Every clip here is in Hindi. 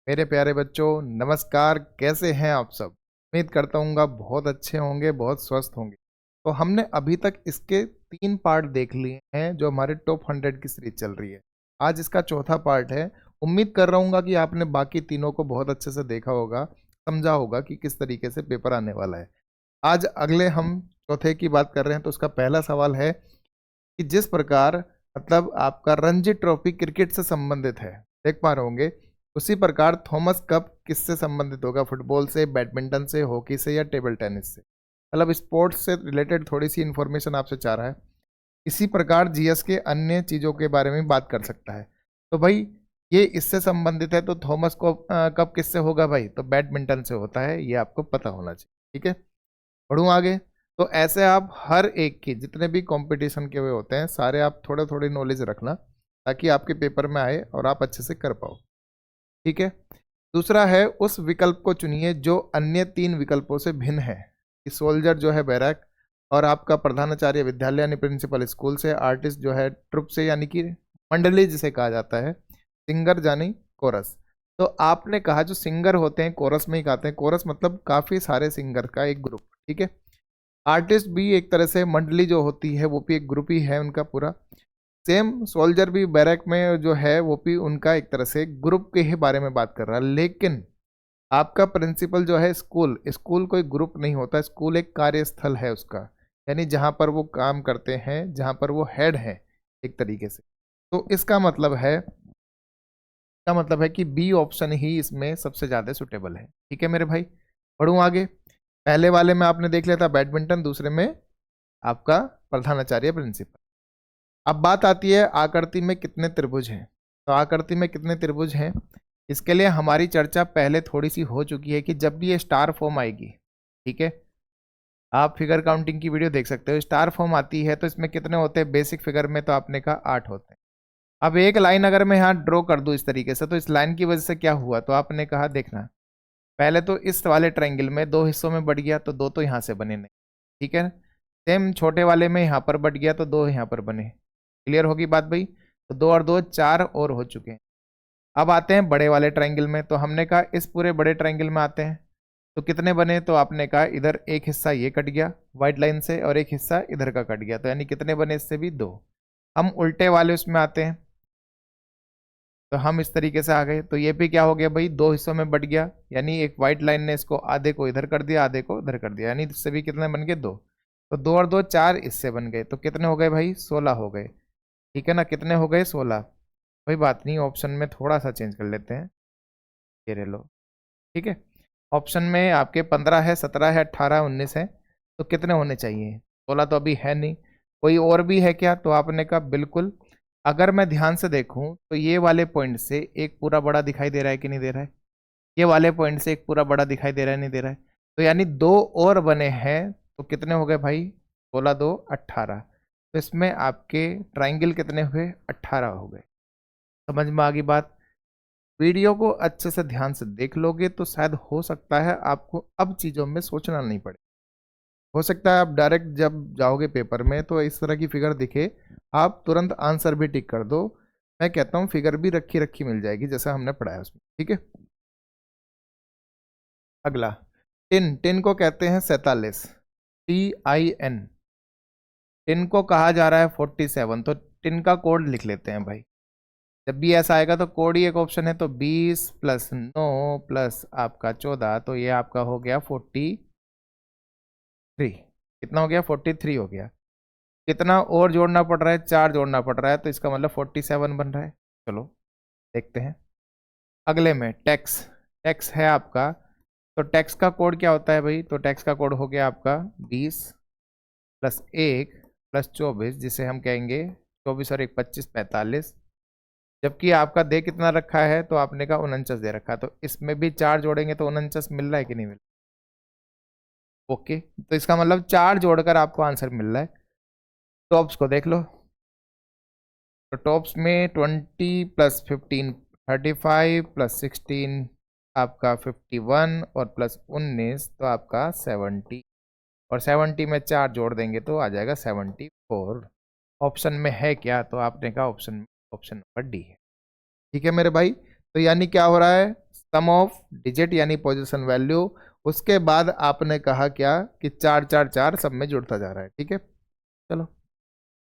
मेरे प्यारे बच्चों, नमस्कार। कैसे हैं आप सब? उम्मीद करता हूँ बहुत अच्छे होंगे, बहुत स्वस्थ होंगे। तो हमने अभी तक इसके 3 पार्ट देख लिए हैं जो हमारे टॉप 100 की सीरीज चल रही है। आज इसका चौथा पार्ट है। उम्मीद कर रहा हूँ कि आपने बाकी तीनों को बहुत अच्छे से देखा होगा, समझा होगा कि किस तरीके से पेपर आने वाला है। आज अगले हम चौथे की बात कर रहे हैं। तो उसका पहला सवाल है कि जिस प्रकार मतलब आपका रणजी ट्रॉफी क्रिकेट से संबंधित है, देख पा रहे होंगे, उसी प्रकार थॉमस कप किससे संबंधित होगा? फुटबॉल से, बैडमिंटन से, हॉकी से या टेबल टेनिस से? मतलब स्पोर्ट्स से रिलेटेड थोड़ी सी इंफॉर्मेशन आपसे चाह रहा है। इसी प्रकार जीएस के अन्य चीज़ों के बारे में बात कर सकता है। तो भाई ये इससे संबंधित है, तो थॉमस को कप किससे होगा भाई? तो बैडमिंटन से होता है, ये आपको पता होना चाहिए। ठीक है, बढ़ूँ आगे। तो ऐसे आप हर एक की जितने भी कंपटीशन के हुए होते हैं सारे आप थोड़ा थोड़ी नॉलेज रखना, ताकि आपके पेपर में आए और आप अच्छे से कर पाओ। ठीक है। दूसरा है, उस विकल्प को चुनिए जो अन्य 3 विकल्पों से भिन्न है। कि सोल्जर जो है बैरक, और आपका प्रधानाचार्य विद्यालय यानी प्रिंसिपल स्कूल से, आर्टिस्ट जो है ट्रुप से यानी कि मंडली जिसे कहा जाता है, सिंगर यानी कोरस। तो आपने कहा जो सिंगर होते हैं कोरस में ही गाते हैं। कोरस मतलब काफ़ी सारे सिंगर का एक ग्रुप। ठीक है। आर्टिस्ट भी एक तरह से मंडली जो होती है वो भी एक ग्रुप ही है उनका पूरा। सेम सोल्जर भी बैरक में जो है वो भी उनका एक तरह से ग्रुप के ही बारे में बात कर रहा है। लेकिन आपका प्रिंसिपल जो है स्कूल, स्कूल कोई ग्रुप नहीं होता। स्कूल एक कार्यस्थल है उसका, यानी जहाँ पर वो काम करते हैं, जहाँ पर वो हेड है एक तरीके से। तो इसका मतलब है कि बी ऑप्शन ही इसमें सबसे ज़्यादा सुटेबल है। ठीक है मेरे भाई, बढ़ूँ आगे। पहले वाले में आपने देख लिया था बैडमिंटन, दूसरे में आपका प्रधानाचार्य प्रिंसिपल। अब बात आती है आकृति में कितने त्रिभुज हैं। तो आकृति में कितने त्रिभुज हैं, इसके लिए हमारी चर्चा पहले थोड़ी सी हो चुकी है कि जब भी ये स्टार फॉर्म आएगी, ठीक है, आप फिगर काउंटिंग की वीडियो देख सकते हो। स्टार फॉर्म आती है तो इसमें कितने होते हैं? बेसिक फिगर में तो आपने कहा 8 होते हैं। अब एक लाइन अगर मैं यहाँ ड्रॉ कर दूँ इस तरीके से, तो इस लाइन की वजह से क्या हुआ? तो आपने कहा देखना, पहले तो इस वाले ट्रायंगल में 2 हिस्सों में बढ़ गया, तो 2 तो यहाँ से बने नहीं। ठीक है। सेम छोटे वाले में यहाँ पर बढ़ गया तो 2 यहाँ पर बने। क्लियर होगी बात भाई? तो 2 और 2 4 और हो चुके हैं। अब आते हैं बड़े वाले ट्रायंगल में। तो हमने कहा इस पूरे बड़े ट्रायंगल में आते हैं, तो कितने बने? तो आपने कहा इधर एक हिस्सा ये कट गया वाइट लाइन से और एक हिस्सा इधर का कट गया, तो यानी कितने बने? इससे भी 2। हम उल्टे वाले उसमें आते हैं, तो हम इस तरीके से आ गए। तो ये भी क्या हो गया भाई? 2 हिस्सों में बढ़ गया, यानी एक व्हाइट लाइन ने इसको आधे को इधर कर दिया, आधे को इधर कर दिया, यानी इससे भी कितने बन गए? 2। तो 2 और 2 4 इससे बन गए, तो कितने हो गए भाई? 16 हो गए। ठीक है ना, कितने हो गए? 16। कोई बात नहीं, ऑप्शन में थोड़ा सा चेंज कर लेते हैं। ये ले लो। ठीक है। ऑप्शन में आपके 15 है, 17 है, 18, 19 है, तो कितने होने चाहिए? 16 तो अभी है नहीं। कोई और भी है क्या? तो आपने कहा बिल्कुल। अगर मैं ध्यान से देखूं तो ये वाले पॉइंट से एक पूरा बड़ा दिखाई दे रहा है कि नहीं दे रहा है? ये वाले पॉइंट से एक पूरा बड़ा दिखाई दे रहा है, नहीं दे रहा है? तो यानी 2 और बने हैं, तो कितने हो गए भाई? 16 2 18। तो इसमें आपके ट्राइंगल कितने हुए? 18 हो गए। समझ में आ गई बात? वीडियो को अच्छे से ध्यान से देख लोगे तो शायद हो सकता है आपको अब चीज़ों में सोचना नहीं पड़े। हो सकता है आप डायरेक्ट जब जाओगे पेपर में तो इस तरह की फिगर दिखे, आप तुरंत आंसर भी टिक कर दो। मैं कहता हूँ फिगर भी रखी रखी मिल जाएगी जैसा हमने पढ़ा है उसमें। ठीक है। अगला, टिन। टिन को कहते हैं 47, TIN। टिन को कहा जा रहा है 47, तो टिन का कोड लिख लेते हैं भाई। जब भी ऐसा आएगा तो कोड ही एक ऑप्शन है, तो 20 प्लस 9 प्लस आपका 14, तो ये आपका हो गया 43। कितना हो गया? 43 हो गया। कितना और जोड़ना पड़ रहा है? 4 जोड़ना पड़ रहा है, तो इसका मतलब 47 बन रहा है। चलो देखते हैं। अगले में टैक्स। टैक्स है आपका, तो टैक्स का कोड क्या होता है भाई? तो टैक्स का कोड हो गया आपका 20 प्लस 1 प्लस 24, जिसे हम कहेंगे 24 और 1 25 45। जबकि आपका दे कितना रखा है? तो आपने कहा 49 दे रखा है, तो इसमें भी 4 जोड़ेंगे तो 49 मिल रहा है कि नहीं मिल रहा? ओके, तो इसका मतलब 4 जोड़कर आपको आंसर मिल रहा है। टॉप्स को देख लो। तो टॉप्स में 20 प्लस 15 35 प्लस 16 आपका 51 और प्लस 19 तो आपका 70। और 70 में 4 जोड़ देंगे तो आ जाएगा 74। ऑप्शन में है क्या? तो आपने कहा ऑप्शन नंबर डी है। ठीक है मेरे भाई, तो यानी क्या हो रहा है? सम ऑफ डिजिट यानी पोजीशन वैल्यू, उसके बाद आपने कहा क्या कि 4 4 4 सब में जुड़ता जा रहा है। ठीक है, चलो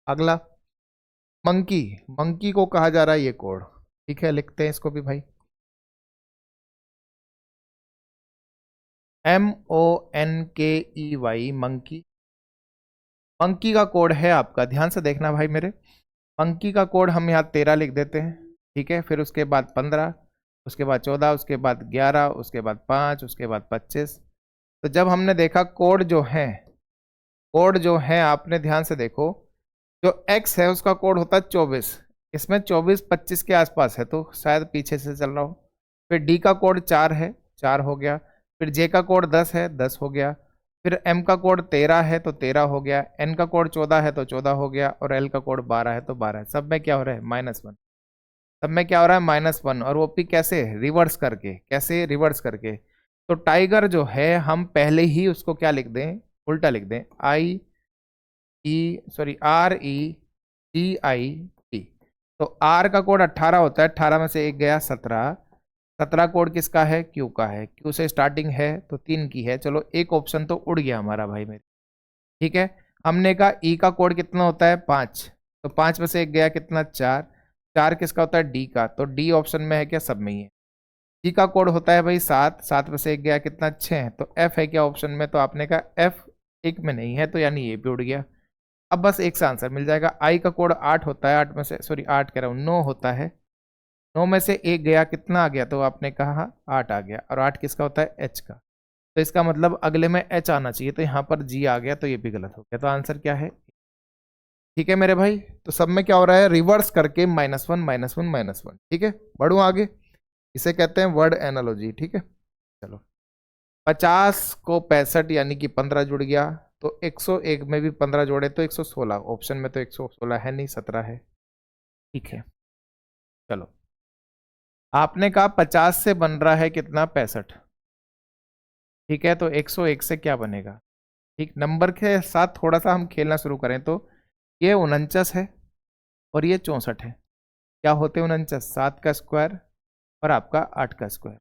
अगला मंकी, मंकी को कहा जा रहा है ये कोड। ठीक है, लिखते हैं इसको भी भाई, MONKEY मंकी। मंकी का कोड है आपका, ध्यान से देखना भाई मेरे, मंकी का कोड हम यहाँ 13 लिख देते हैं। ठीक है, फिर उसके बाद 15, उसके बाद 14, उसके बाद 11, उसके बाद 5, उसके बाद 25। तो जब हमने देखा कोड जो है, कोड जो है आपने ध्यान से देखो, जो x है उसका कोड होता है 24, इसमें 24 25 के आसपास है तो शायद पीछे से चल रहा हो। फिर d का कोड 4 है, 4 हो गया। फिर j का कोड 10 है, 10 हो गया। फिर m का कोड 13 है तो 13 हो गया, n का कोड 14 है तो 14 हो गया, और l का कोड 12 है तो 12 है। सब में क्या हो रहा है? -1। सब में क्या हो रहा है? -1। और वो भी कैसे? रिवर्स करके। कैसे रिवर्स करके? तो टाइगर जो है हम पहले ही उसको क्या लिख दें? उल्टा लिख दें, REGIT। तो R का कोड 18 होता है, 18 में से एक गया 17। 17 कोड किसका है? Q का है। Q से स्टार्टिंग है तो 3 की है। चलो एक ऑप्शन तो उड़ गया हमारा भाई मेरे। ठीक है, हमने कहा E का कोड कितना होता है? 5। तो 5 में से एक गया कितना? 4। 4 किसका होता है? D का। तो D ऑप्शन में है क्या? सब में ही है। G का कोड होता है भाई 7। 7 में से एक गया कितना? 6। तो F है क्या ऑप्शन में? तो आपने कहा F एक में नहीं है, तो यानी ये भी उड़ गया। अब बस एक सा आंसर मिल जाएगा। आई का कोड 8 होता है, 8 में से, सॉरी 8 कह रहा हूँ, 9 होता है। 9 में से एक गया कितना आ गया? तो आपने कहा 8 आ गया। और 8 किसका होता है? एच का। तो इसका मतलब अगले में एच आना चाहिए, तो यहाँ पर जी आ गया, तो ये भी गलत हो गया। तो आंसर क्या है? ठीक है मेरे भाई, तो सब में क्या हो रहा है? रिवर्स करके -1 -1 -1। ठीक है, बढ़ू आगे। इसे कहते हैं वर्ड एनालॉजी। ठीक है, चलो 50 को 65 यानी कि 15 जुड़ गया, तो 101 में भी 15 जोड़े तो 116। ऑप्शन में तो 116 है नहीं, 17 है। ठीक है, चलो आपने कहा 50 से बन रहा है कितना? 65। ठीक है, तो 101 से क्या बनेगा? ठीक, नंबर के साथ थोड़ा सा हम खेलना शुरू करें तो ये 49 है और ये 64 है। क्या होते हैं 49? 7 का स्क्वायर और आपका 8 का स्क्वायर।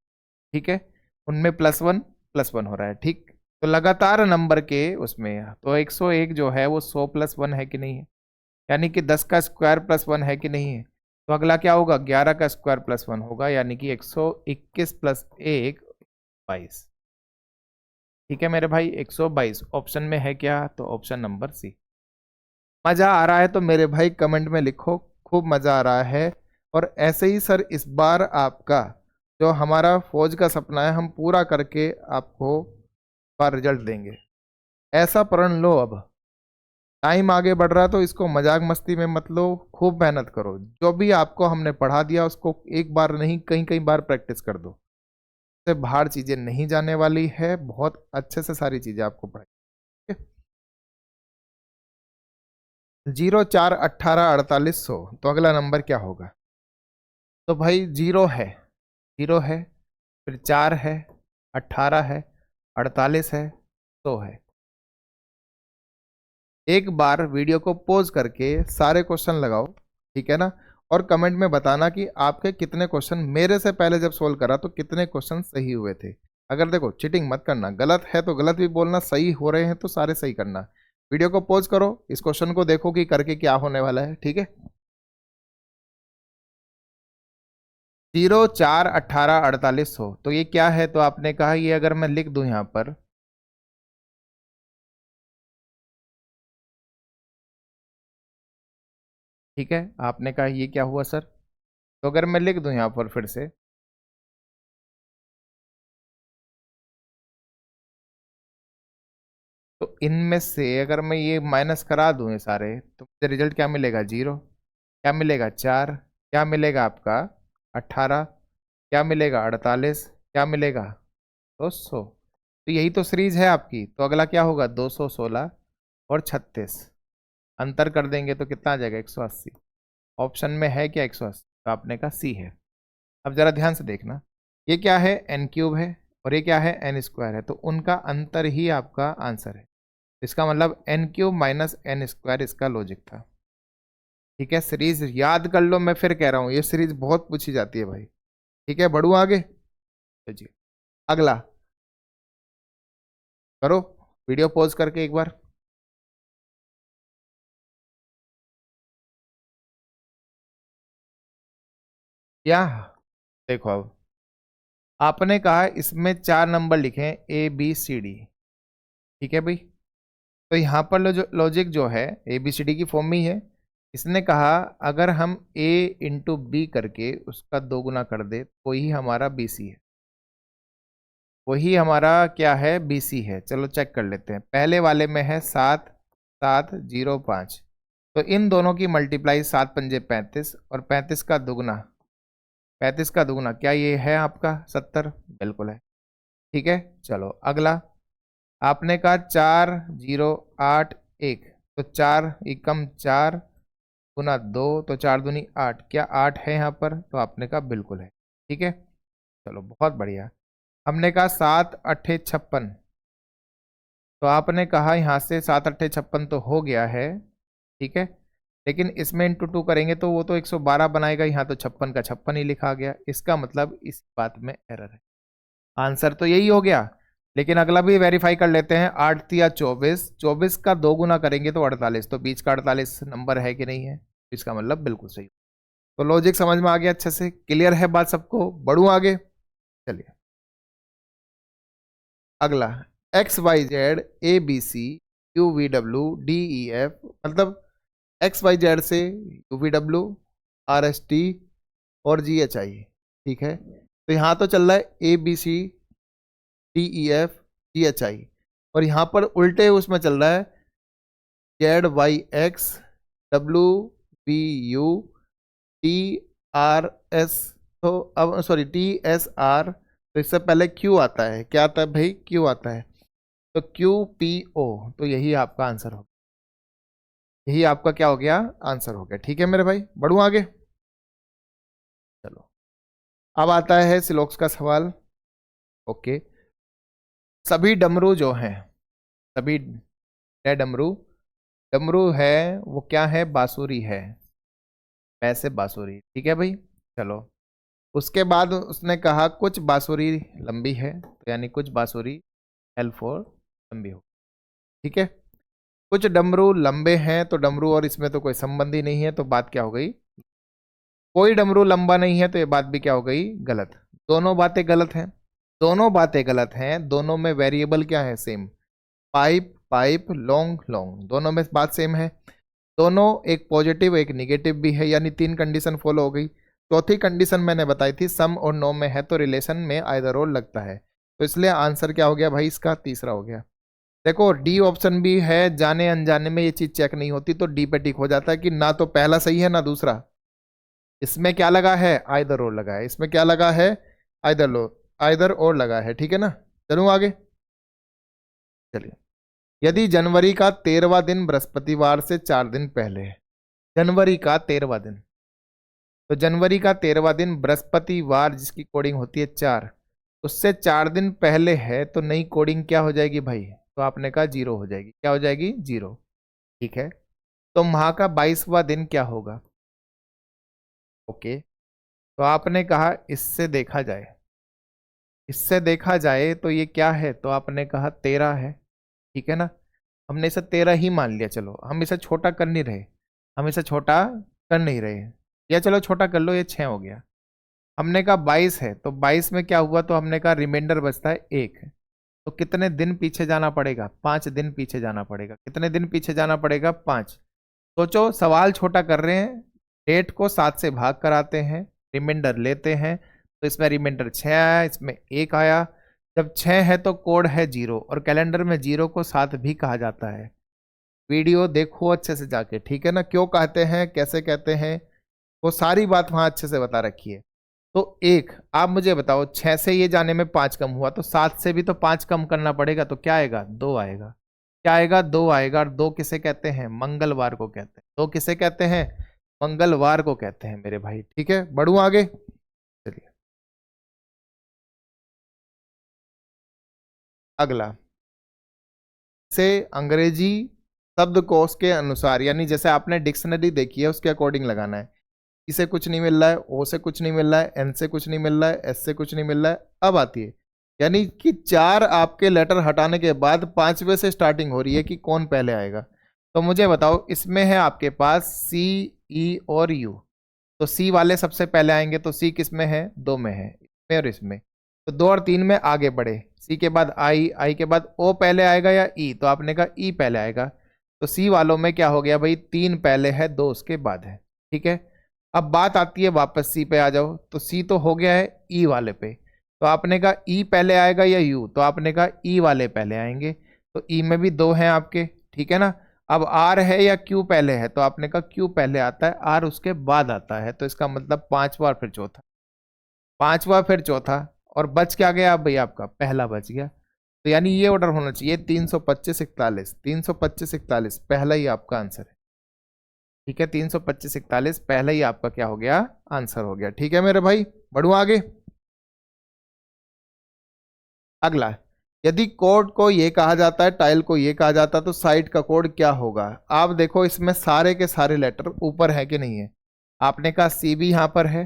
ठीक है, उनमें +1 हो रहा है। ठीक, तो लगातार नंबर के उसमें तो 101 जो है वो 100 + 1 है कि नहीं है, यानी कि 10 का स्क्वायर +1 है कि नहीं है। तो अगला क्या होगा? 11 का स्क्वायर +1 होगा, यानी कि 121 + 1 22। ठीक है मेरे भाई, 122 ऑप्शन में है क्या? तो ऑप्शन नंबर सी। मजा आ रहा है तो मेरे भाई कमेंट में लिखो खूब मजा आ रहा है। और ऐसे ही सर इस बार आपका जो हमारा फौज का सपना है हम पूरा करके आपको बार रिजल्ट देंगे। ऐसा प्रण लो, अब टाइम आगे बढ़ रहा है तो इसको मजाक मस्ती में मत लो, खूब मेहनत करो। जो भी आपको हमने पढ़ा दिया उसको एक बार नहीं कई कई बार प्रैक्टिस कर दो, से बाहर चीजें नहीं जाने वाली है, बहुत अच्छे से सारी चीजें आपको पढ़ाई। 0 4 18 48 100, तो अगला नंबर क्या होगा? तो भाई 0 है, 0 है, फिर 4 है, 18 है, 48 है, 100 है। एक बार वीडियो को पॉज करके सारे क्वेश्चन लगाओ, ठीक है ना, और कमेंट में बताना कि आपके कितने क्वेश्चन मेरे से पहले जब सोल्व करा तो कितने क्वेश्चन सही हुए थे। अगर देखो चीटिंग मत करना, गलत है तो गलत भी बोलना, सही हो रहे हैं तो सारे सही करना। वीडियो को पॉज करो, इस क्वेश्चन को देखो कि करके क्या होने वाला है। ठीक है, 0 4 18 48 100, तो ये क्या है? तो आपने कहा ये अगर मैं लिख दूं यहाँ पर, ठीक है, आपने कहा ये क्या हुआ सर? तो अगर मैं लिख दूं यहाँ पर फिर से, तो इनमें से अगर मैं ये माइनस करा दूं ये सारे, तो मुझे रिजल्ट क्या मिलेगा? 0। क्या मिलेगा? 4। क्या मिलेगा आपका? 18। क्या मिलेगा? 48। क्या मिलेगा? 200। तो यही तो सीरीज है आपकी। तो अगला क्या होगा? 216 और 36 अंतर कर देंगे तो कितना आ जाएगा? 180। ऑप्शन में है क्या 180? तो आपने कहा सी है। अब जरा ध्यान से देखना, ये क्या है? n³ है और ये क्या है? n² है, तो उनका अंतर ही आपका आंसर है। इसका मतलब n³ - n² इसका लॉजिक था। ठीक है, सीरीज याद कर लो, मैं फिर कह रहा हूँ ये सीरीज बहुत पूछी जाती है भाई। ठीक है, बढ़ू आगे। जी अगला करो, वीडियो पॉज करके एक बार। क्या देखो, अब आपने कहा इसमें 4 नंबर लिखे हैं ABCD, ठीक है भाई। तो यहाँ पर लॉजिक जो है ABCD की फॉर्म में ही है। इसने कहा अगर हम A इंटू बी करके उसका 2 गुना कर दे तो ही हमारा BC है, वही हमारा क्या है, BC है। चलो चेक कर लेते हैं। पहले वाले में है 7 7 0 5, तो इन दोनों की मल्टीप्लाई 7 पंजे 35 और 35 का दुगना क्या ये है आपका 70? बिल्कुल है, ठीक है। चलो अगला, आपने कहा 4 0 8 1, तो 4 × 4 × 2 तो 4 दूनी 8, क्या 8 है यहाँ पर? तो आपने कहा बिल्कुल है, ठीक है। चलो बहुत बढ़िया। हमने कहा 7 8 56, तो आपने कहा यहाँ से 7 8 56 तो हो गया है, ठीक है। लेकिन इसमें इंटू 2 करेंगे तो वो तो 112 बनाएगा, यहाँ तो 56 का 56 ही लिखा गया। इसका मतलब इस बात में एरर है। आंसर तो यही हो गया, लेकिन अगला भी वेरीफाई कर लेते हैं। 8 तिया 24, 24 का 2 गुना करेंगे तो 48, तो बीच का 48 नंबर है कि नहीं है? इसका मतलब बिल्कुल सही। तो लॉजिक समझ में आ गया, अच्छे से क्लियर है बात सबको? बढ़ूं आगे, चलिए अगला। XYZ ABC UVW DEF, मतलब XYZ से UVW RST और GHI, ठीक है। तो यहाँ तो चल रहा है ABC DEF GHI, और यहाँ पर उल्टे उसमें चल रहा है ZYX WBU TRS, तो अब सॉरी TSR, तो इससे पहले Q आता है। क्या आता है भाई? Q आता है, तो QPO, तो यही आपका आंसर हो, यही आपका क्या हो गया? आंसर हो गया, ठीक है मेरे भाई। बढ़ूं आगे, चलो अब आता है सिलोक्स का सवाल। ओके, सभी डमरू जो हैं, सभी डमरू, डमरू है वो क्या है? बांसुरी है, वैसे बांसुरी, ठीक है भाई। चलो उसके बाद उसने कहा कुछ बांसुरी लंबी है, तो यानी कुछ बांसुरी L4 लंबी हो, ठीक है। कुछ डमरू लंबे हैं, तो डमरू और इसमें तो कोई संबंध ही नहीं है, तो बात क्या हो गई? कोई डमरू लंबा नहीं है, तो ये बात भी क्या हो गई? गलत। दोनों बातें गलत हैं, दोनों बातें गलत हैं। दोनों में वेरिएबल क्या है? Same. Pipe pipe, long long, दोनों में बात सेम है। दोनों एक पॉजिटिव एक निगेटिव भी है, यानी 3 कंडीशन फॉलो हो गई। चौथी कंडीशन मैंने बताई थी, सम और नो में है तो रिलेशन में आइदर और लगता है, तो इसलिए आंसर क्या हो गया भाई? इसका तीसरा हो गया। देखो डी ऑप्शन भी है, जाने अनजाने में ये चीज चेक नहीं होती, तो डी पे टिक हो जाता है कि ना तो पहला सही है ना दूसरा। इसमें क्या लगा है? आइदर और लगा है। इसमें क्या लगा है? आइदर और लगा है, ठीक है ना। चलूं आगे, चलिए। यदि जनवरी का 13वां दिन बृहस्पतिवार से 4 दिन पहले है, जनवरी का 13वां दिन, तो जनवरी का 13वां दिन बृहस्पतिवार जिसकी कोडिंग होती है 4, उससे 4 दिन पहले है, तो नई कोडिंग क्या हो जाएगी भाई? तो आपने कहा 0 हो जाएगी। क्या हो जाएगी? 0, ठीक है। तो माह का 22वां दिन क्या होगा? ओके, तो आपने कहा इससे देखा जाए, इससे देखा जाए तो ये क्या है? तो आपने कहा 13 है, ठीक है ना। हमने इसे 13 ही मान लिया। चलो हम इसे छोटा कर नहीं रहे, हम इसे छोटा कर नहीं रहे, या चलो छोटा कर लो, ये 6 हो गया। हमने कहा 22 है, तो 22 में क्या हुआ? तो हमने कहा रिमाइंडर बचता है 1, तो कितने दिन पीछे जाना पड़ेगा? 5 दिन पीछे जाना पड़ेगा। कितने दिन पीछे जाना पड़ेगा? 5। सोचो, सवाल छोटा कर रहे हैं, डेट को 7 से भाग कराते हैं, रिमाइंडर लेते हैं, तो इसमें रिमाइंडर 6 आया, इसमें 1 आया। जब 6 है तो कोड है 0, और कैलेंडर में 0 को 7 भी कहा जाता है। वीडियो देखो अच्छे से जाके, ठीक है ना, क्यों कहते हैं कैसे कहते हैं, वो सारी बात वहां अच्छे से बता रखी है। तो एक, आप मुझे बताओ 6 से ये जाने में 5 कम हुआ, तो 7 से भी तो 5 कम करना पड़ेगा, तो क्या आएगा? 2 आएगा। क्या आएगा? 2 आएगा। और 2 किसे कहते हैं? मंगलवार को कहते हैं। 2 किसे कहते हैं? मंगलवार को कहते हैं मेरे भाई, ठीक है। बढ़ूं आगे, चलिए अगला। से अंग्रेजी शब्दकोश के अनुसार, यानी जैसे आपने डिक्शनरी देखी है उसके अकॉर्डिंग लगाना है। ई से कुछ नहीं मिल रहा है, ओ से कुछ नहीं मिल रहा है, एन से कुछ नहीं मिल रहा है, एस से कुछ नहीं मिल रहा है। अब आती है, यानी कि 4 आपके लेटर हटाने के बाद 5वें से स्टार्टिंग हो रही है कि कौन पहले आएगा। तो मुझे बताओ, इसमें है आपके पास सी, ई और यू। तो सी वाले सबसे पहले आएंगे, तो सी किस में है? 2 में है, इसमें और इसमें। तो 2 और 3 में आगे बढ़े, सी के बाद आई, आई के बाद ओ पहले आएगा या ई? तो आपने कहा ई पहले आएगा। तो सी वालों में क्या हो गया भाई? 3 पहले है, 2 उसके बाद है। ठीक है, अब बात आती है वापस सी पे आ जाओ। तो सी तो हो गया है ई वाले पे, तो आपने कहा ई पहले आएगा या यू? तो आपने कहा ई वाले पहले आएंगे। तो ई में भी 2 हैं आपके, ठीक है ना। अब आर है या क्यू पहले है? तो आपने कहा क्यू पहले आता है, आर उसके बाद आता है। तो इसका मतलब 5वां फिर चौथा, 5वां फिर चौथा, और बच क्या गया अब भाई? आपका पहला बच गया। तो यानी ये ऑर्डर होना चाहिए 325 41, 325 41 पहला ही आपका आंसर है। ठीक है, 325 41 पहला ही आपका क्या हो गया? आंसर हो गया। ठीक है मेरे भाई, बढ़ू आगे। अगला, यदि कोड को ये कहा जाता है, टाइल को ये कहा जाता है, तो साइट का कोड क्या होगा? आप देखो इसमें सारे के सारे लेटर ऊपर है कि नहीं है? आपने कहा सी भी यहाँ पर है,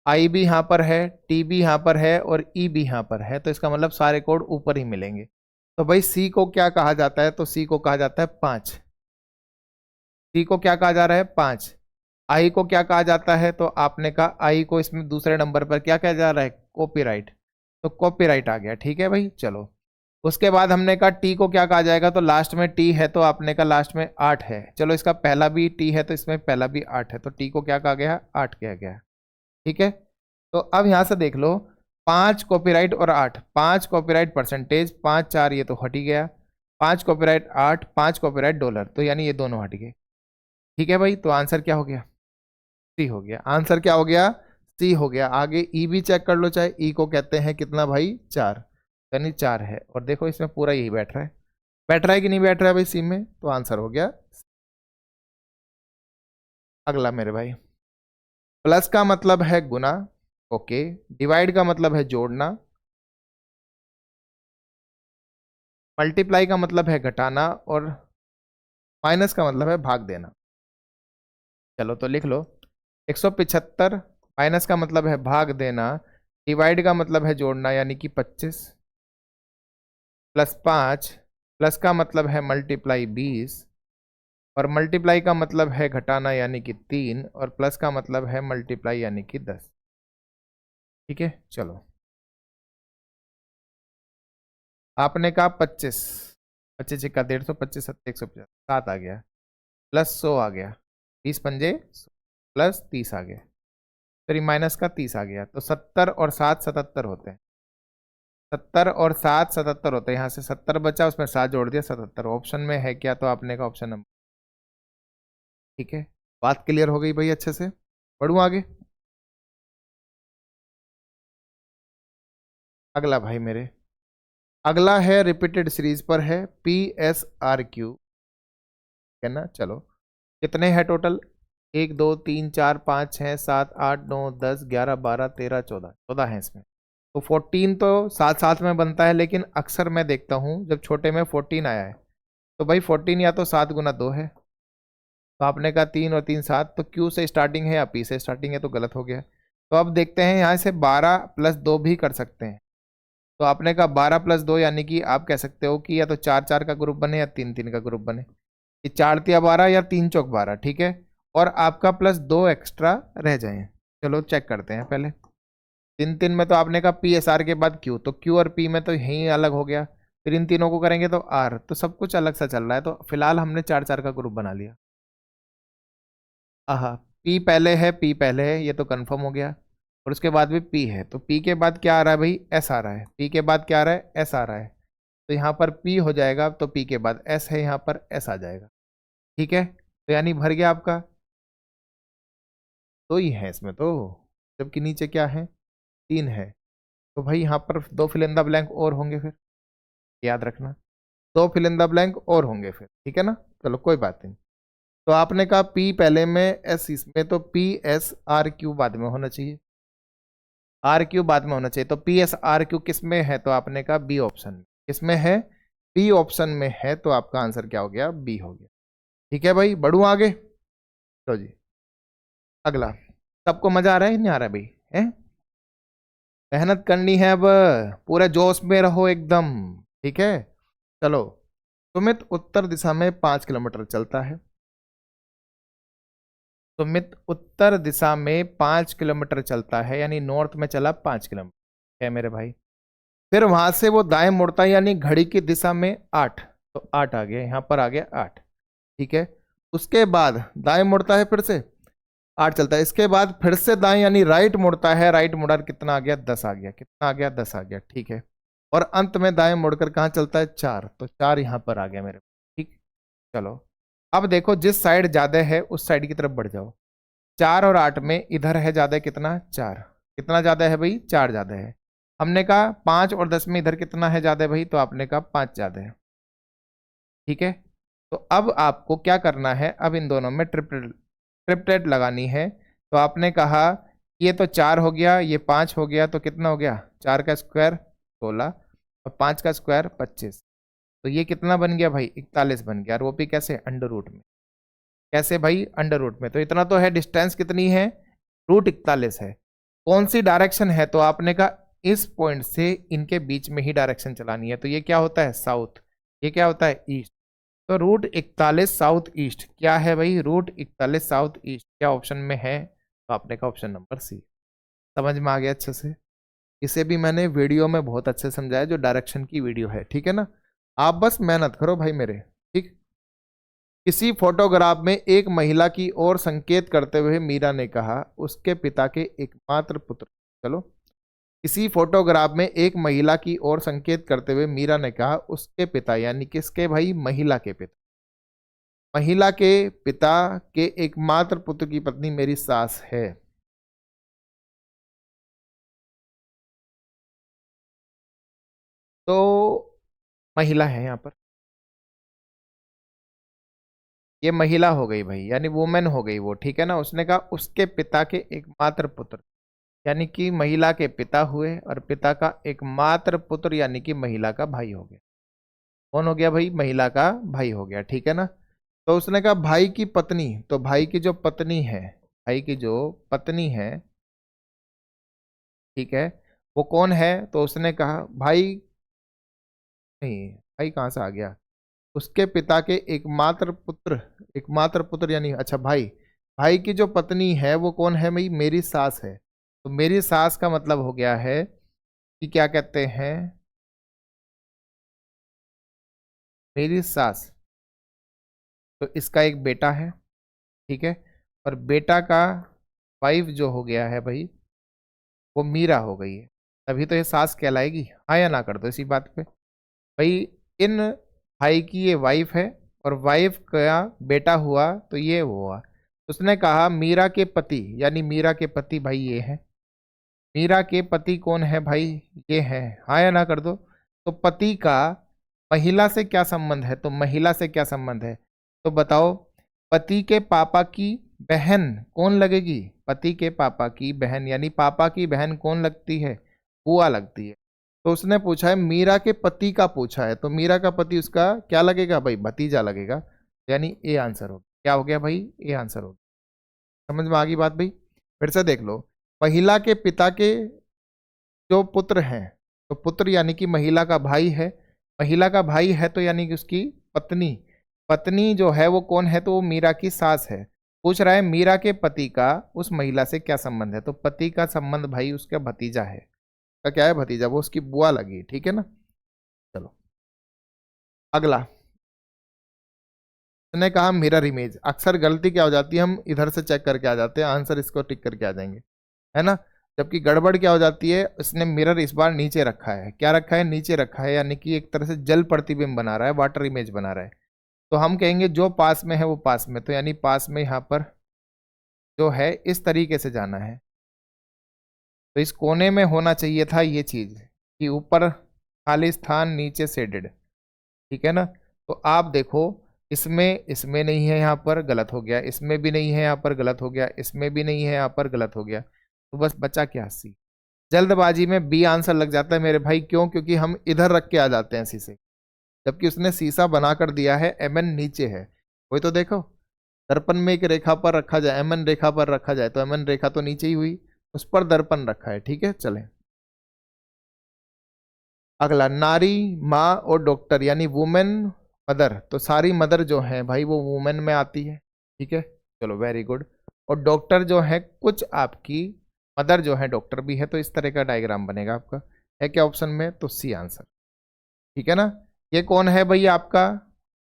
आई भी यहाँ पर है, टी भी यहाँ पर है और ई भी यहाँ पर है। तो इसका मतलब सारे कोड ऊपर ही मिलेंगे। तो भाई सी को क्या कहा जाता है? तो सी को कहा जाता है 5। सी को क्या कहा जा रहा है? 5। आई को क्या कहा जाता है? तो आपने कहा आई को इसमें दूसरे नंबर पर क्या कहा जा रहा है? कॉपीराइट। तो कॉपीराइट आ गया। ठीक है भाई, चलो। उसके बाद हमने कहा टी को क्या कहा जाएगा? तो लास्ट में टी है, तो आपने कहा लास्ट में 8 है। चलो, इसका पहला भी टी है, तो इसमें पहला भी 8 है, तो टी को क्या कहा गया? 8 किया गया। ठीक है, तो अब यहां से देख लो, 5 कॉपीराइट और 8, 5 कॉपीराइट परसेंटेज, 5 4 ये तो हट ही गया, 5 कॉपीराइट 8, 5 कॉपीराइट डॉलर, तो यानी ये दोनों हट गए। ठीक है भाई, तो आंसर क्या हो गया? सी हो गया। आंसर क्या हो गया? सी हो गया। आगे ई भी चेक कर लो, चाहे ई को कहते हैं कितना भाई? 4, यानी 4 है। और देखो इसमें पूरा यही बैठ रहा है, बैठ रहा है कि नहीं बैठ रहा है भाई सी में? तो आंसर हो गया। अगला मेरे भाई, प्लस का मतलब है गुना, ओके। डिवाइड का मतलब है जोड़ना, मल्टीप्लाई का मतलब है घटाना, और माइनस का मतलब है भाग देना। चलो तो लिख लो, 175 माइनस का मतलब है भाग देना, डिवाइड का मतलब है जोड़ना यानी कि 25, प्लस 5 प्लस का मतलब है मल्टीप्लाई 20, और मल्टीप्लाई का मतलब है घटाना यानी कि 3, और प्लस का मतलब है मल्टीप्लाई यानी कि 10। ठीक है, चलो। आपने कहा 25, 25 का 150, 25 7 150, 7 आ गया, प्लस 100 आ गया, 30 पंजे प्लस 30 आ गया, फिर माइनस का 30 आ गया। तो 70 और 7 77 होते हैं, 70 और 7 77 होते हैं। यहाँ से 70 बचा, उसमें 7 जोड़ दिया, 77 ऑप्शन में है क्या? तो आपने का ऑप्शन नंबर। ठीक है, बात क्लियर हो गई भाई अच्छे से? बढ़ूँ आगे। अगला भाई मेरे, अगला है रिपीटेड सीरीज पर है, PSRQ, है ना। चलो, कितने हैं टोटल? 1 2 3 4 5 6 7 8 9 10 11 12 13 14, 14 है इसमें। तो 14 तो साथ साथ में बनता है, लेकिन अक्सर मैं देखता हूँ जब छोटे में 14 आया है, तो भाई 14 या तो 7 गुना 2 है। तो आपने कहा 3 और 3 7, तो क्यू से स्टार्टिंग है या पी से स्टार्टिंग है? तो गलत हो गया। तो अब देखते हैं, यहाँ से 12 प्लस 2 भी कर सकते हैं। तो आपने कहा 12 प्लस 2, यानी कि आप कह सकते हो कि या तो 4 4 का ग्रुप बने या 3 3 का ग्रुप बने, कि 4 तिया 12 या 3 चौक 12। ठीक है, और आपका प्लस 2 एक्स्ट्रा रह जाए। चलो चेक करते हैं पहले। 3 3 में तो आपने कहा PSR के बाद क्यू, तो क्यू और पी में तो यही अलग हो गया, फिर इन तीनों को करेंगे तो आर, तो सब कुछ अलग सा चल रहा है। तो फिलहाल हमने 4 4 का ग्रुप बना लिया। आहा, पी पहले है, पी पहले है, ये तो कंफर्म हो गया। और उसके बाद भी पी है, तो पी के बाद क्या आ रहा है भाई? एस आ रहा है। पी के बाद क्या आ रहा है? एस आ रहा है। तो यहाँ पर पी हो जाएगा, तो पी के बाद एस है, यहाँ पर एस आ जाएगा। ठीक है, तो यानी भर गया आपका। तो ही है इसमें तो, जबकि नीचे क्या है? 3 है। तो भाई यहाँ पर 2 फिल इन द ब्लैंक और होंगे, फिर याद रखना, 2 फिल इन द ब्लैंक और होंगे फिर। ठीक है ना, चलो कोई बात नहीं। तो आपने कहा पी पहले में, एस इसमें, तो PSRQ बाद में होना चाहिए, RQ बाद में होना चाहिए। तो PSRQ किस में है? तो आपने कहा बी ऑप्शन में। किसमें है? बी ऑप्शन में है, तो आपका आंसर क्या हो गया? बी हो गया। ठीक है भाई, बढ़ू आगे। तो जी, अगला, सबको मजा आ रहा है नहीं आ रहा है भाई? है, मेहनत करनी है अब, पूरे जोश में रहो एकदम। ठीक है, चलो। सुमित उत्तर दिशा में 5 किलोमीटर चलता है। सुमित उत्तर दिशा में 5 किलोमीटर चलता है, यानी नॉर्थ में चला 5 किलोमीटर है मेरे भाई। फिर वहां से वो दाएं मुड़ता है, यानी घड़ी की दिशा में 8, तो 8 आ गया, यहां पर आ गया 8। ठीक है, उसके बाद दाएं मुड़ता है, फिर से 8 चलता है। इसके बाद फिर से दाएं यानी राइट मुड़ता है, राइट मुड़ा कितना आ गया 10 आ गया, कितना आ गया 10 आ गया। ठीक है, और अंत में दाएं मुड़कर कहाँ चलता है 4, तो 4 यहां पर आ गया मेरे। ठीक, चलो अब देखो जिस साइड ज्यादा है उस साइड की तरफ बढ़ जाओ। 4 और 8 में इधर है ज्यादा कितना 4, कितना ज्यादा है भाई 4 ज्यादा है। हमने कहा 5 और 10 में इधर कितना है ज्यादा भाई, तो आपने कहा 5 ज्यादा है। ठीक है, तो अब आपको क्या करना है, अब इन दोनों में ट्रिपलेट लगानी है। तो आपने कहा ये तो 4 हो गया, ये 5 हो गया, तो कितना हो गया 4 का स्क्वायर 16 और 5 का स्क्वायर 25, तो ये कितना बन गया भाई 41 बन गया। और वो भी कैसे, अंडर रूट में। कैसे भाई, अंडर रूट में। तो इतना तो है, डिस्टेंस कितनी है, √41 है। कौन सी डायरेक्शन है, तो आपने कहा इस पॉइंट से इनके बीच में ही डायरेक्शन चलानी है, तो ये क्या होता है साउथ, ये क्या होता है ईस्ट। तो √41 साउथ ईस्ट क्या है भाई, √41 साउथ ईस्ट क्या ऑप्शन में है, तो आपने कहा ऑप्शन नंबर सी। समझ में आ गया अच्छे से? इसे भी मैंने वीडियो में बहुत अच्छे समझाया, जो डायरेक्शन की वीडियो है। ठीक है ना, आप बस मेहनत करो भाई मेरे। ठीक, किसी फोटोग्राफ में एक महिला की ओर संकेत करते हुए मीरा ने कहा उसके पिता के एकमात्र पुत्र। चलो, किसी फोटोग्राफ में एक महिला की ओर संकेत करते हुए मीरा ने कहा उसके पिता, यानी किसके भाई, महिला के पिता, महिला के पिता के एकमात्र पुत्र की पत्नी मेरी सास है। तो महिला है यहाँ पर, ये महिला हो गई भाई, यानी वुमेन हो गई वो। ठीक है ना, उसने कहा उसके पिता के एकमात्र पुत्र, यानी कि महिला के पिता हुए, और पिता का एकमात्र पुत्र यानी कि महिला का भाई हो गया। कौन हो गया भाई, महिला का भाई हो गया। ठीक है ना, तो उसने कहा भाई की पत्नी, तो भाई की जो पत्नी है, भाई की जो पत्नी है, ठीक है, वो कौन है, तो उसने कहा भाई, नहीं भाई कहाँ से आ गया, उसके पिता के एकमात्र पुत्र, एकमात्र पुत्र यानी अच्छा भाई, भाई की जो पत्नी है वो कौन है भाई, मेरी सास है। तो मेरी सास का मतलब हो गया है कि क्या कहते हैं, मेरी सास, तो इसका एक बेटा है। ठीक है, और बेटा का वाइफ जो हो गया है भाई, वो मीरा हो गई है, तभी तो ये सास कहलाएगी। हाँ या ना कर दो इसी बात पे भाई। इन भाई की ये वाइफ है, और वाइफ का बेटा हुआ तो ये हुआ। उसने कहा मीरा के पति, यानी मीरा के पति भाई ये है, मीरा के पति कौन है भाई, ये है। हाँ या ना कर दो। तो पति का महिला से क्या संबंध है, तो महिला से क्या संबंध है, तो बताओ। पति के पापा की बहन कौन लगेगी, पति के पापा की बहन, यानी पापा की बहन कौन लगती है, बुआ लगती है। तो उसने पूछा है मीरा के पति का पूछा है, तो मीरा का पति उसका क्या लगेगा भाई, भतीजा लगेगा, यानी ए आंसर हो गया। क्या हो गया भाई, ए आंसर हो गया। समझ में आ गई बात भाई? फिर से देख लो, महिला के पिता के जो पुत्र हैं, तो पुत्र यानी कि महिला का भाई है, महिला का भाई है तो यानी कि उसकी पत्नी, पत्नी जो है वो कौन है, तो वो मीरा की सास है। पूछ रहा है मीरा के पति का उस महिला से क्या संबंध है, तो पति का संबंध भाई उसका भतीजा है। का क्या है, भतीजा, वो उसकी बुआ लगी। ठीक है ना, चलो अगला। उसने कहा मिरर इमेज, अक्सर गलती क्या हो जाती है, हम इधर से चेक करके आ जाते हैं, आंसर इसको टिक करके आ जाएंगे, है ना। जबकि गड़बड़ क्या हो जाती है, इसने मिरर इस बार नीचे रखा है, क्या रखा है, नीचे रखा है, यानी कि एक तरह से जल प्रतिबिंब बना रहा है, वाटर इमेज बना रहा है। तो हम कहेंगे जो पास में है वो पास में, तो यानी पास में यहाँ पर जो है इस तरीके से जाना है। तो इस कोने में होना चाहिए था ये चीज, कि ऊपर खाली स्थान नीचे शेडेड। ठीक है ना, तो आप देखो इसमें, इसमें नहीं है, यहाँ पर गलत हो गया, इसमें भी नहीं है, यहाँ पर गलत हो गया, इसमें भी नहीं है, यहाँ पर गलत हो गया, तो बस बचा क्या, सी। जल्दबाजी में बी आंसर लग जाता है मेरे भाई, क्यों, क्योंकि हम इधर रख के आ जाते हैं शीशे, जबकि उसने शीशा बनाकर दिया है, एम एन नीचे है। वही तो देखो, दर्पण में एक रेखा पर रखा जाए, एमएन रेखा पर रखा जाए, तो एमएन रेखा तो नीचे ही हुई, उस पर दर्पण रखा है, ठीक है। चले अगला, नारी, माँ और डॉक्टर यानी वुमेन, मदर, तो सारी मदर जो है भाई वो वुमेन में आती है, ठीक है। चलो वेरी गुड। और डॉक्टर जो है कुछ आपकी मदर जो है डॉक्टर भी है, तो इस तरह का डायग्राम बनेगा आपका। है क्या ऑप्शन में? तो सी आंसर, ठीक है ना। ये कौन है भाई? आपका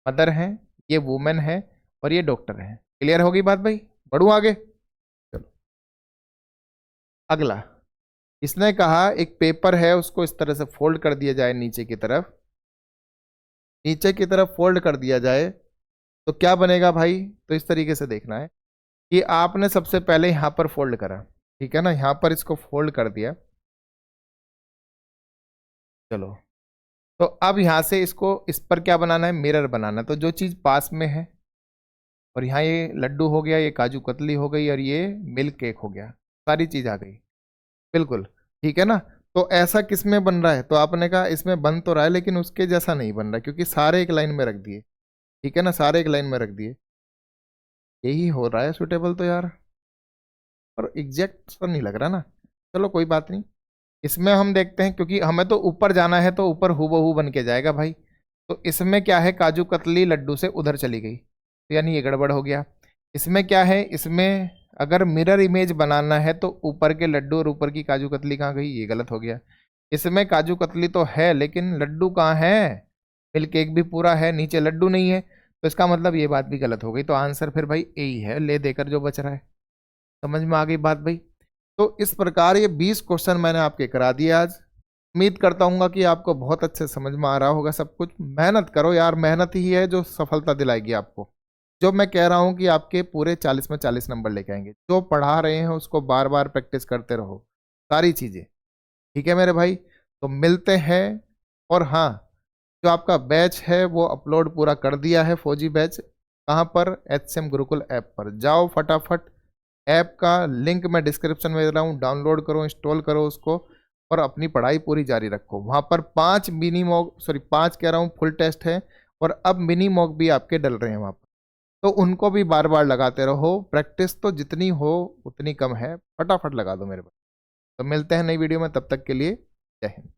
मदर है, ये वुमेन है और ये डॉक्टर है। क्लियर होगी बात भाई? बढ़ू आगे। चलो अगला, इसने कहा एक पेपर है उसको इस तरह से फोल्ड कर दिया जाए, नीचे की तरफ, नीचे की तरफ फोल्ड कर दिया जाए तो क्या बनेगा भाई? तो इस तरीके से देखना है कि आपने सबसे पहले यहां पर फोल्ड करा, ठीक है ना, यहां पर इसको फोल्ड कर दिया। चलो, तो अब यहां से इसको इस पर क्या बनाना है? मिरर बनाना है। तो जो चीज पास में है, और यहाँ ये लड्डू हो गया, ये काजू कतली हो गई और ये मिल्क केक हो गया, सारी चीज आ गई, बिल्कुल ठीक है ना। तो ऐसा किस में बन रहा है? तो आपने कहा इसमें बन तो रहा है लेकिन उसके जैसा नहीं बन रहा, क्योंकि सारे एक लाइन में रख दिए, ठीक है ना, सारे एक लाइन में रख दिए, यही हो रहा है सुटेबल तो यार, पर एग्जैक्ट तो नहीं लग रहा ना। चलो कोई बात नहीं, इसमें हम देखते हैं, क्योंकि हमें तो ऊपर जाना है, तो ऊपर हूबहू बन के जाएगा भाई। तो इसमें क्या है? काजू कतली लड्डू से उधर चली गई, तो यानी ये गड़बड़ हो गया। इसमें क्या है? इसमें अगर मिरर इमेज बनाना है तो ऊपर के लड्डू और ऊपर की काजू कतली कहाँ गई? ये गलत हो गया। इसमें काजू कतली तो है लेकिन लड्डू कहाँ है? मिल्क केक भी पूरा है, नीचे लड्डू नहीं है, तो इसका मतलब ये बात भी गलत हो गई। तो आंसर फिर भाई ए ही है, ले देकर जो बच रहा है। समझ में आ गई बात भाई? तो इस प्रकार ये 20 क्वेश्चन मैंने आपके करा दिए आज। उम्मीद करता हूँ कि आपको बहुत अच्छे समझ में आ रहा होगा सब कुछ। मेहनत करो यार, मेहनत ही है जो सफलता दिलाएगी आपको। जो मैं कह रहा हूँ कि आपके पूरे 40 में 40 नंबर लेके आएंगे। जो पढ़ा रहे हैं उसको बार बार प्रैक्टिस करते रहो, सारी चीज़ें, ठीक है मेरे भाई। तो मिलते हैं। और हाँ, जो आपका बैच है वो अपलोड पूरा कर दिया है, फौजी बैच। कहाँ पर? HCM गुरुकुल ऐप पर जाओ फटाफट। ऐप का लिंक मैं डिस्क्रिप्शन में दे रहा हूँ, डाउनलोड करो, इंस्टॉल करो उसको, और अपनी पढ़ाई पूरी जारी रखो। वहाँ पर 5 मिनी मॉक, सॉरी 5 कह रहा हूँ, फुल टेस्ट है, और अब मिनी मॉक भी आपके डल रहे हैं वहाँ पर, तो उनको भी बार बार लगाते रहो। प्रैक्टिस तो जितनी हो उतनी कम है, फटाफट लगा दो मेरे पास। तो मिलते हैं नई वीडियो में, तब तक के लिए जय हिंद।